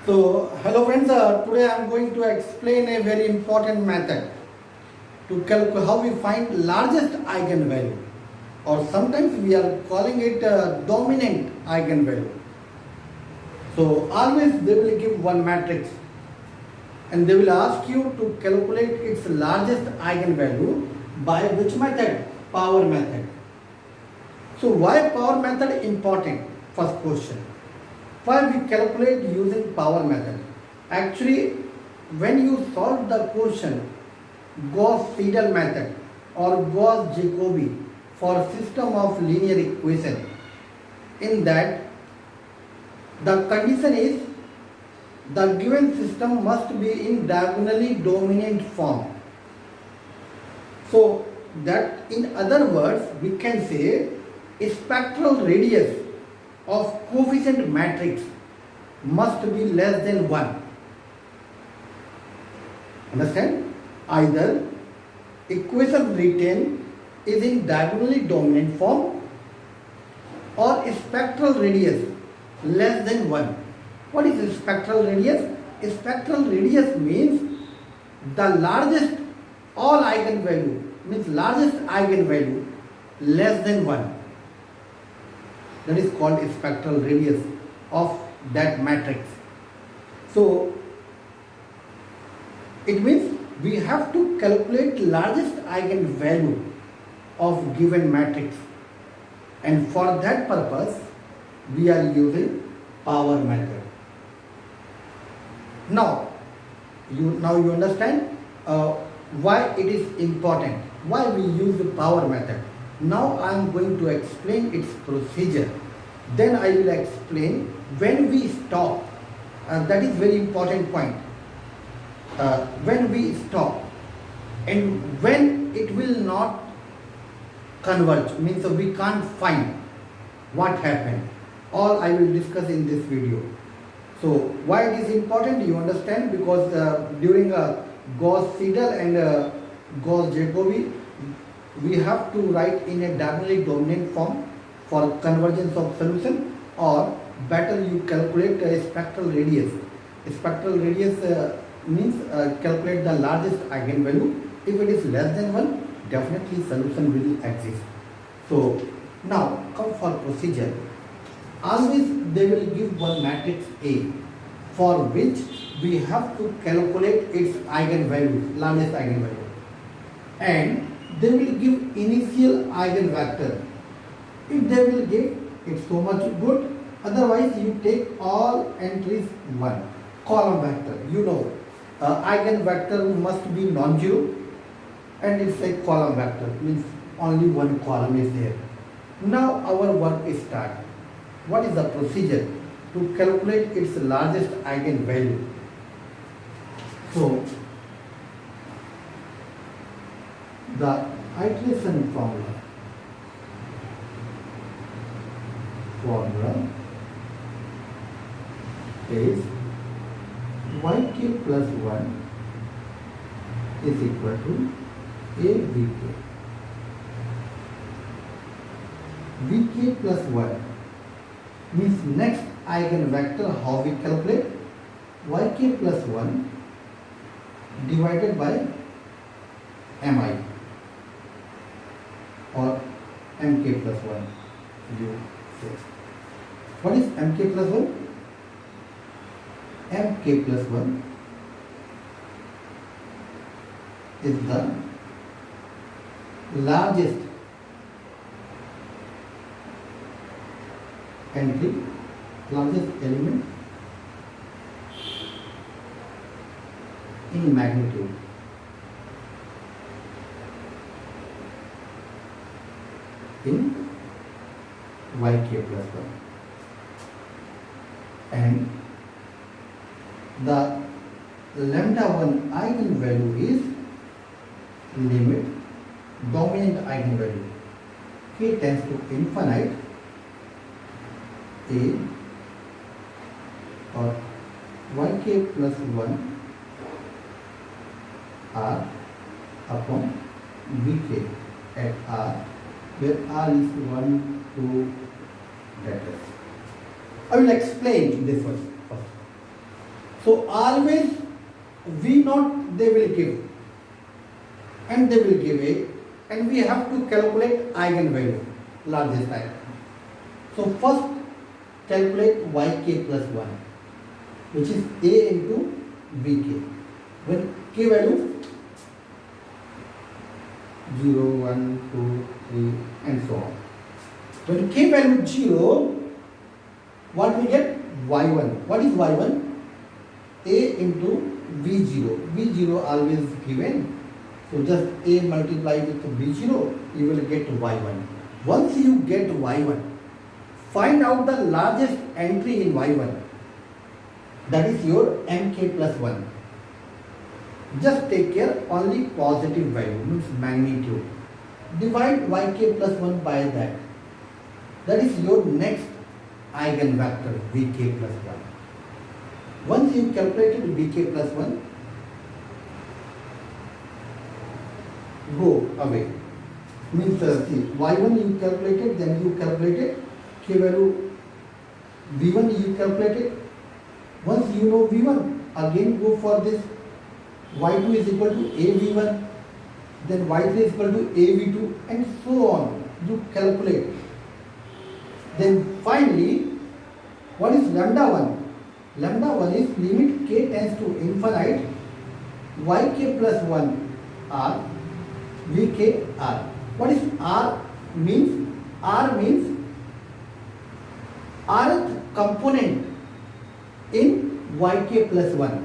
Hello friends, today I am going to explain a very important method to calculate how we find largest eigenvalue, or sometimes we are calling it dominant eigenvalue. So always they will give one matrix and they will ask you to calculate its largest eigenvalue by which method? Power method. So why power method important? First question. Why we calculate using power method? Actually, when you solve the question Gauss-Seidel method or Gauss-Jacobi for system of linear equation, in that the condition is the given system must be in diagonally dominant form. So that in other words we can say a spectral radius of coefficient matrix must be less than 1. Understand? Either equation written is in diagonally dominant form or a spectral radius less than 1. What is a spectral radius? A spectral radius means the largest all eigenvalue, means largest eigenvalue less than 1. That is called a spectral radius of that matrix. So it means we have to calculate largest eigenvalue of given matrix, and for that purpose we are using power method. Now you understand why it is important, why we use the power method. Now I am going to explain its procedure. Then I will explain when we stop. That is very important point. When we stop and when it will not converge, means we can't find what happened. All I will discuss in this video. So why it is important, you understand, because during Gauss-Seidel and Gauss-Jacobi we have to write in a diagonally dominant form for convergence of solution, or better you calculate a spectral radius. A spectral radius means calculate the largest eigenvalue. If it is less than 1, definitely solution will exist. So now come for procedure. Always they will give one matrix A for which we have to calculate its eigenvalue, largest eigenvalue, and they will give initial eigenvector. If they will give, it's so much good. Otherwise you take all entries 1. Column vector, you know, eigenvector must be non-zero, and it's a column vector, means only one column is there. Now our work is start. What is the procedure to calculate its largest eigenvalue? So the iteration formula is yk plus 1 is equal to avk. Vk plus 1 means next eigenvector. How we calculate? Yk plus 1 divided by mi, or mk plus 1 you say. What is mk plus 1? mk plus 1 is the largest entry, largest element in magnitude. In yk plus 1, and the lambda 1 eigenvalue is limit dominant eigenvalue k tends to infinite a or yk plus 1 r upon vk at r, where r is 1, 2, that is. I will explain this one first. So always V naught they will give, and they will give A, and we have to calculate eigenvalue, largest eigen. So first calculate yk plus 1, which is A into Vk. When k value 0, 1, 2, 3 and so on. When k value 0, what we get? Y1. What is Y1? A into V0. V0 always given. So just A multiplied with V0, you will get Y1. Once you get Y1, find out the largest entry in Y1. That is your Mk plus 1. Just take care, only positive value, means magnitude. Divide Yk plus 1 by that. That is your next eigenvector, Vk plus 1. Once you calculated Vk plus 1, go away. Means see, Y1 you calculated, then you calculated k value V1 you calculated. Once you know V1, again go for this. Y2 is equal to AV1, then Y3 is equal to AV2, and so on. You calculate. Then finally, what is lambda 1? Lambda 1 is limit k tends to infinite, yk plus 1 r, vk r. What is r means? R means rth component in yk plus 1.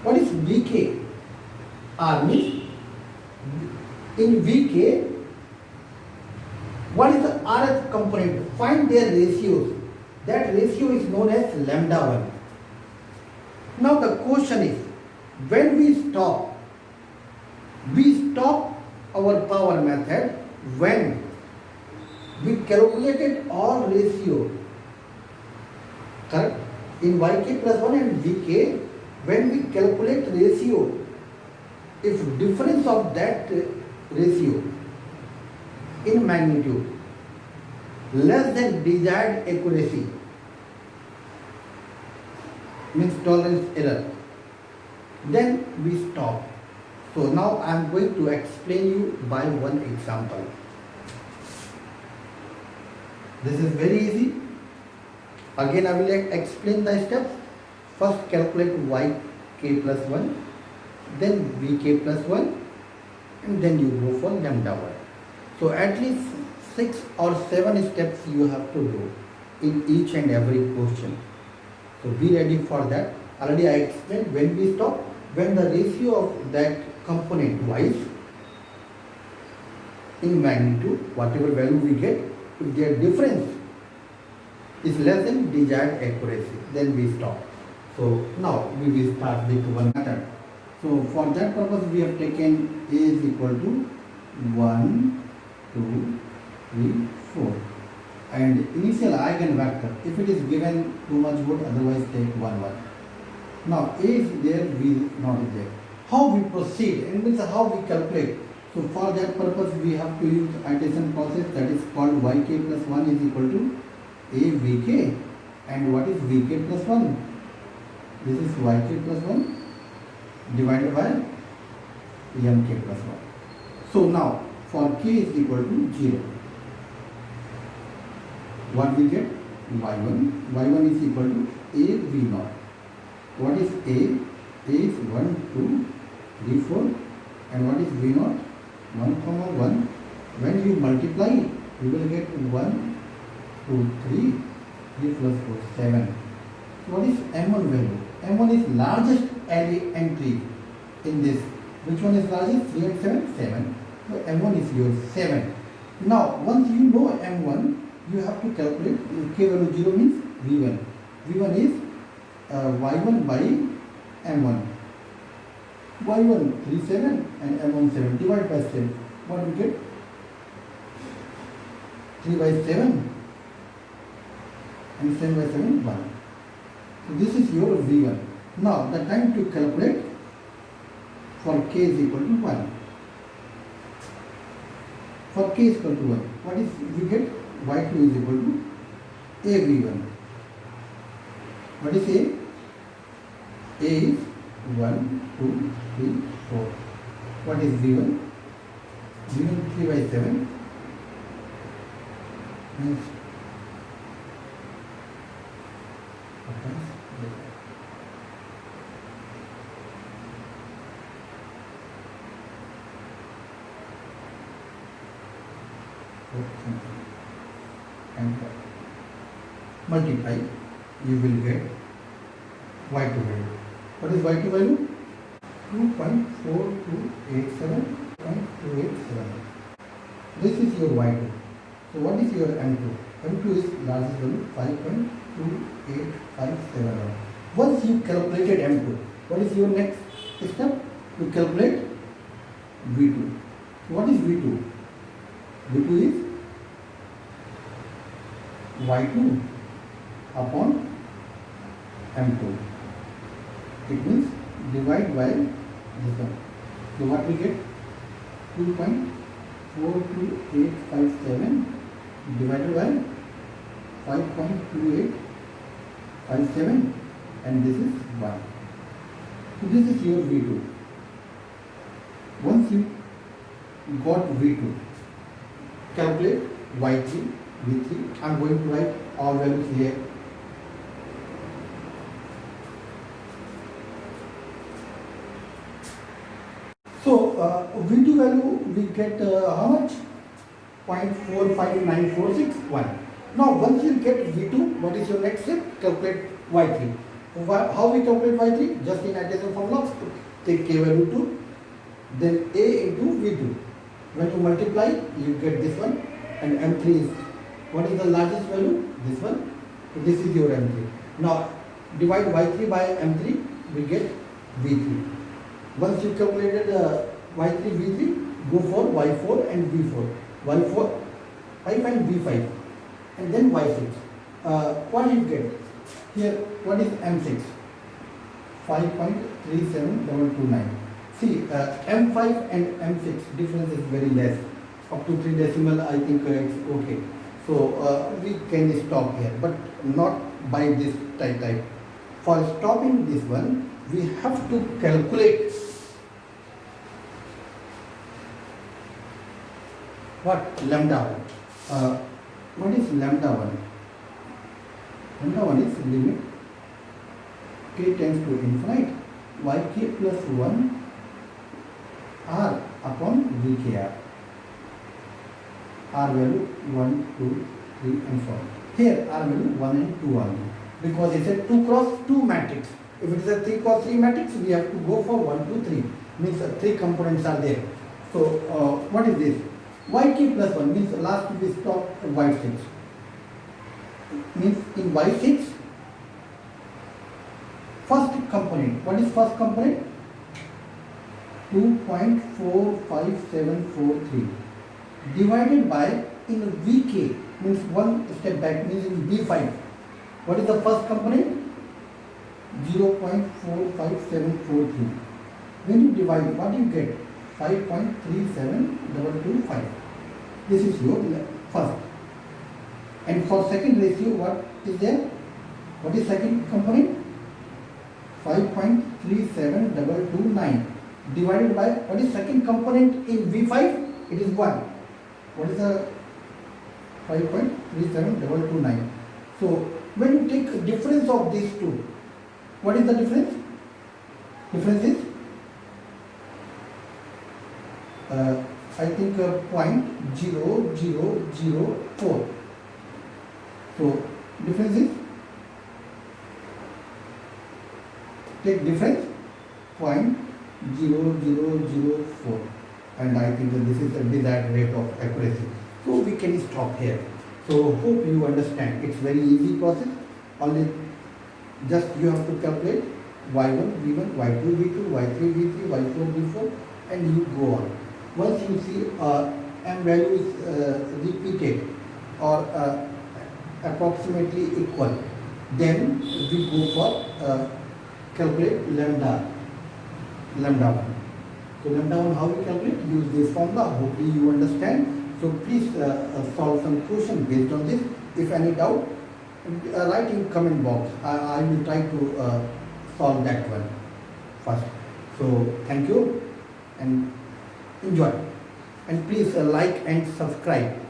What is Vk? R means in Vk, what is the rth component? Find their ratios. That ratio is known as lambda 1. Now the question is, when we stop our power method when we calculated all ratio, correct? In Yk plus 1 and Vk, when we calculate ratio, if difference of that ratio in magnitude less than desired accuracy, means tolerance error, then we stop. So now I am going to explain you by one example. This is very easy. Again I will explain the steps. First calculate yk plus 1, then vk plus 1, and then you go for lambda 1. So at least 6 or 7 steps you have to do in each and every question. So be ready for that. Already I explained when we stop, when the ratio of that component wise in magnitude, whatever value we get, if their difference is less than desired accuracy, then we stop. So now we will start with one method. So for that purpose we have taken A is equal to 1, 2, 3, 4. And initial eigenvector, if it is given too much good, otherwise take 1, 1. Now A is there, V not is there. How we proceed and means how we calculate. So for that purpose we have to use addition process, that is called yk plus 1 is equal to A Vk. And what is Vk plus 1? This is yk plus 1 divided by mk plus 1. So now for k is equal to 0, what we get? Y1. Y1 is equal to A V0. What is A? A is 1, 2, 3, 4. And what is V0? 1, 1. When you multiply, you will get 1, 2, 3, 3 plus 4, 7. What is M1 value? M1 is largest entry in this. Which one is largest? 3 and 7? 7. So M1 is your 7. Now, once you know M1, you have to calculate k value 0 means V1. V1 is Y1 by M1. Y1 3, 7 and M1 7. Divide by 7. What we get? 3 by 7 and 7 by 7, 1. So this is your V1. Now the time to calculate for k is equal to 1. For k is equal to 1, what is we get? Y2 is equal to AV1. What is A? A is 1, 2, 3, 4. What is V1? V1 3 by 7 means and multiply, you will get y2 value. What is y2 value? 2.4287.287. This is your y2. So what is your m2? M2 is largest value 5.2857. Once you calculated m2, what is your next step? To calculate v2. So what is v2? v2 is y2 upon m2. It means divide by this one. So what we get? 2.42857 divided by 5.2857, and this is 1. So this is your V2. Once you got V2, calculate Y3, V3. I am going to write all values here. So V2 value we get how much? 0.45946. Now once you get V2, what is your next step? Calculate Y3. How we calculate Y3? Just in addition formula, take K value 2, then A into V2. When you multiply, you get this one, and M3 is, what is the largest value? This one. So this is your M3. Now divide Y3 by M3, we get V3. Once you calculated Y3, V3, go for Y4 and V4. Y4, 5 and V5, and then Y6. What you get? Here, what is M6? 5.37229. See, M5 and M6 difference is very less. Up to 3 decimal, I think it's okay. So we can stop here, but not by this type. For stopping this one, we have to calculate what? Lambda 1. What is lambda 1? Lambda 1 is limit k tends to infinite yk plus 1 r upon vkr. R value 1, 2, 3 and 4. Here R value 1 and 2 only, because it's a 2 cross 2 matrix. If it is a 3 cross 3 matrix, we have to go for 1, 2, 3. Means 3 components are there. So what is this? Yk plus 1 means last we stop y6. Means in y6, first component. What is first component? 2.45743 divided by, in Vk, means one step back, means in B5. What is the first component? 0.45743. When you divide, what do you get? 5.37225. This is your first. And for second ratio, what is there? What is second component? 5.37229 divided by, what is second component in V5? It is 1. What is the 5.37229? So when you take difference of these two, what is the difference? Difference is I think 0.0004. So difference is, take difference 0.0004, and I think that this is the desired rate of accuracy. So we can stop here. So hope you understand. It's very easy process. Only just you have to calculate y1 v1, y2 v2, y3 v3, y4 v4, and you go on. Once you see m value is repeated or approximately equal, then we go for calculate lambda 1. So lambda 1, how we calculate? Use this formula. Hopefully you understand. So please solve some question based on this. If any doubt, write in comment box. I will try to solve that one first. So thank you and enjoy. And please like and subscribe